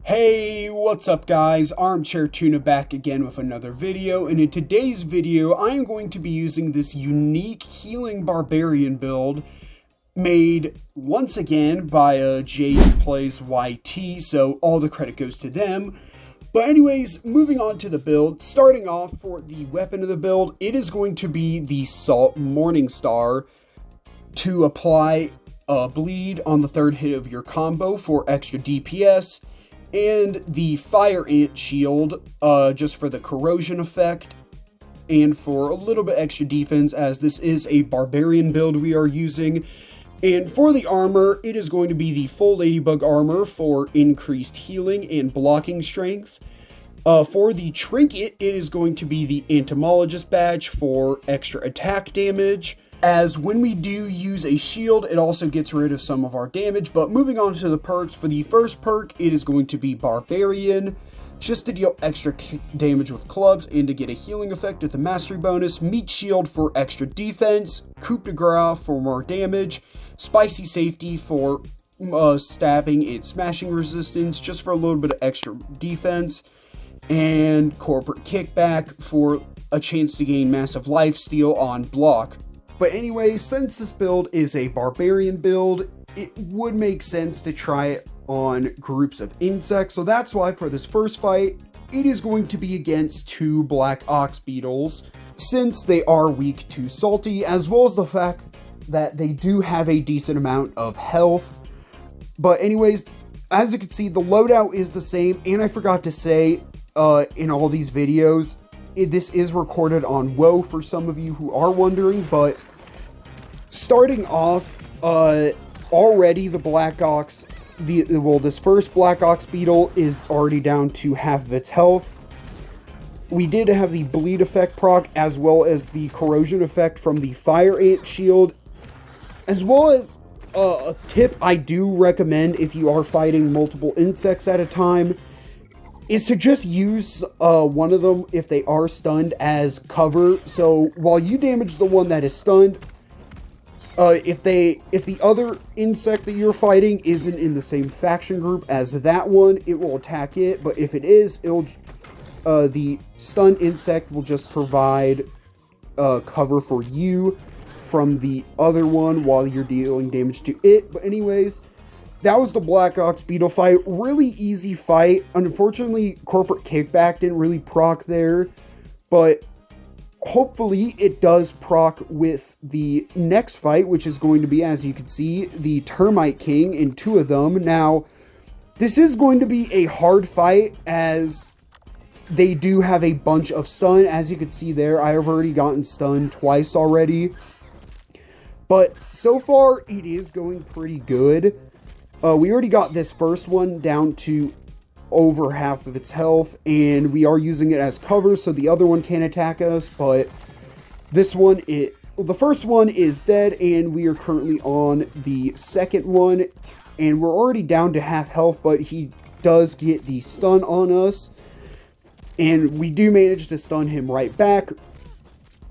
Hey, what's up guys? Armchair Tuna back again with another video, and in today's video I am going to be using this unique healing barbarian build made once again by Jade Plays YT, so all the credit goes to them. But anyways, moving on to the build, starting off for the weapon of the build, it is going to be the Salt Morningstar to apply bleed on the third hit of your combo for extra DPS. And the Fire Ant Shield, just for the corrosion effect, and for a little bit extra defense, as this is a Barbarian build we are using. And for the armor, it is going to be the full Ladybug armor for increased healing and blocking strength. For the trinket, it is going to be the entomologist badge for extra attack damage, as when we do use a shield, it also gets rid of some of our damage. But moving on to the perks, for the first perk, it is going to be Barbarian, just to deal extra damage with clubs and to get a healing effect with the mastery bonus, Meat Shield for extra defense, Coup de Grace for more damage, Spicy Safety for stabbing and smashing resistance, just for a little bit of extra defense, and Corporate Kickback for a chance to gain massive lifesteal on block. But anyway, since this build is a Barbarian build, it would make sense to try it on groups of insects. So that's why for this first fight, it is going to be against two Black Ox Beetles, since they are weak to Salty, as well as the fact that they do have a decent amount of health. But anyways, as you can see, the loadout is the same, and I forgot to say in all these videos, this is recorded on WoW for some of you who are wondering, but starting off, already the Black Ox, this first Black Ox Beetle is already down to half of its health. We did have the bleed effect proc, as well as the corrosion effect from the Fire Ant Shield, as well as a tip I do recommend if you are fighting multiple insects at a time, is to just use one of them if they are stunned as cover. So while you damage the one that is stunned, if the other insect that you're fighting isn't in the same faction group as that one, it will attack it. But if it is, the stunned insect will just provide cover for you from the other one while you're dealing damage to it. But anyways, that was the Black Ox Beetle fight. Really easy fight. Unfortunately, Corporate Kickback didn't really proc there, but hopefully it does proc with the next fight, which is going to be, as you can see, the Termite King and two of them. Now, this is going to be a hard fight, as they do have a bunch of stun. As you can see there, I have already gotten stunned twice already, but so far it is going pretty good. We already got this first one down to over half of its health, and we are using it as cover so the other one can't attack us. But this one, the first one is dead, and we are currently on the second one, and we're already down to half health, but he does get the stun on us, and we do manage to stun him right back,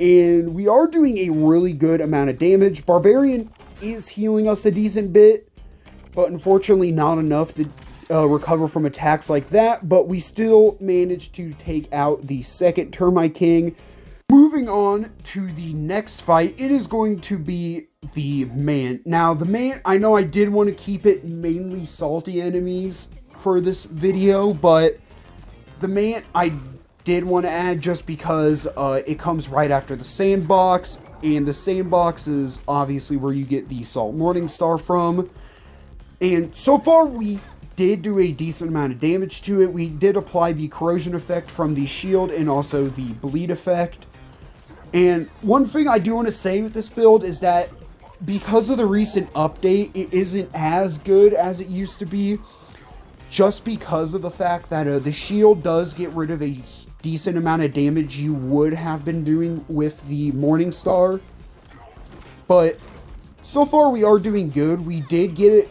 and we are doing a really good amount of damage. Barbarian is healing us a decent bit, but unfortunately not enough to recover from attacks like that, but we still managed to take out the second Termite King. Moving on to the next fight, it is going to be the Man. Now, the Man, I know I did want to keep it mainly salty enemies for this video, but the Man I did want to add just because it comes right after the Sandbox, and the Sandbox is obviously where you get the Salt Morningstar from. And so far, we did do a decent amount of damage to it. We did apply the corrosion effect from the shield and also the bleed effect. And one thing I do want to say with this build is that because of the recent update, it isn't as good as it used to be, just because of the fact that the shield does get rid of a decent amount of damage you would have been doing with the Morningstar. But so far, we are doing good. We did get it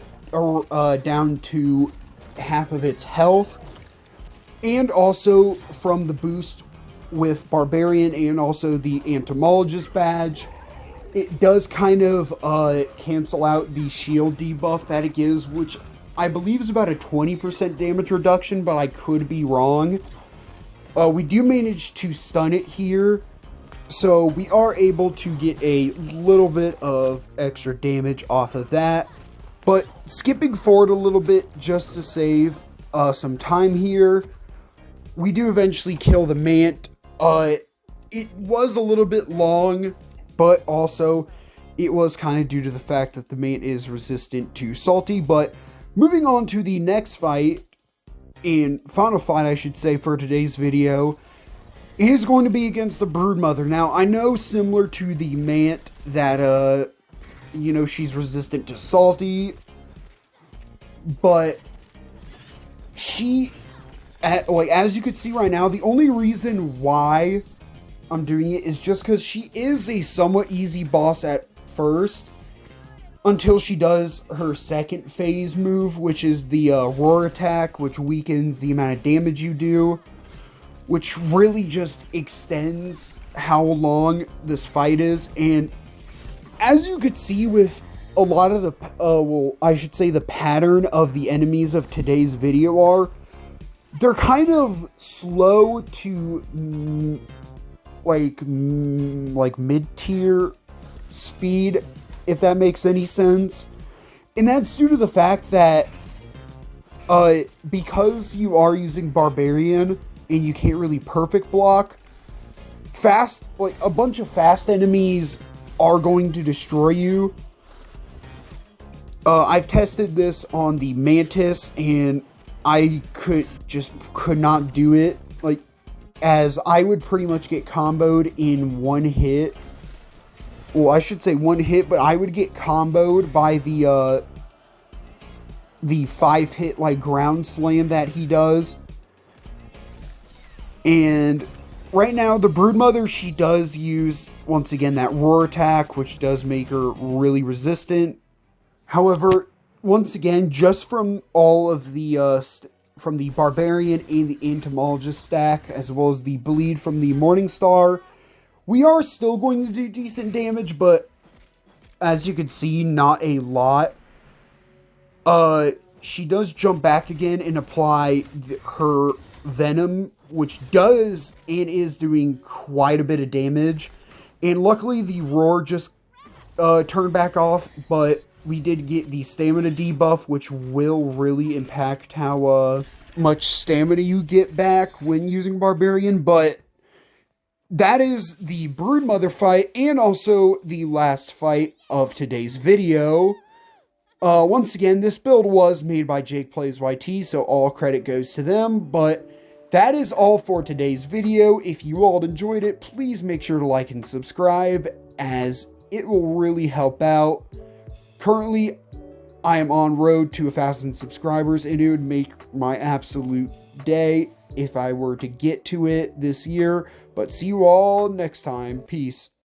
down to half of its health, and also from the boost with Barbarian and also the entomologist badge, it does kind of cancel out the shield debuff that it gives, which I believe is about a 20% damage reduction, but I could be wrong. We do manage to stun it here, so we are able to get a little bit of extra damage off of that. But skipping forward a little bit just to save some time here, we do eventually kill the Mant. It was a little bit long, but also it was kind of due to the fact that the Mant is resistant to salty. But moving on to the next fight, and final fight I should say for today's video, it is going to be against the Broodmother. Now, I know similar to the Mant that, you know, she's resistant to salty, but she, like, as you can see right now, the only reason why I'm doing it is just because she is a somewhat easy boss at first, until she does her second phase move, which is the roar attack, which weakens the amount of damage you do, which really just extends how long this fight is. And as you could see with a lot of the, well, I should say the pattern of the enemies of today's video are, they're kind of slow to, like mid-tier speed, if that makes any sense. And that's due to the fact that, because you are using Barbarian and you can't really perfect block, like a bunch of fast enemies are going to destroy you. I've tested this on the Mantis and I could not do it, like, as I would pretty much get comboed in one hit. Well, I should say one hit, but I would get comboed by the 5-hit, like, ground slam that he does. And right now, the Broodmother, she does use, once again, that roar attack, which does make her really resistant. However, once again, just from all of the, from the Barbarian and the Entomologist stack, as well as the bleed from the Morningstar, we are still going to do decent damage, but as you can see, not a lot. She does jump back again and apply her Venom, which does and is doing quite a bit of damage. And luckily, the Roar just turned back off, but we did get the stamina debuff, which will really impact how much stamina you get back when using Barbarian. But that is the Broodmother fight, and also the last fight of today's video. Once again, this build was made by Jake Plays YT, so all credit goes to them. But that is all for today's video. If you all enjoyed it, please make sure to like and subscribe, as it will really help out. Currently, I am on road to 1,000 subscribers, and it would make my absolute day if I were to get to it this year. But see you all next time. Peace.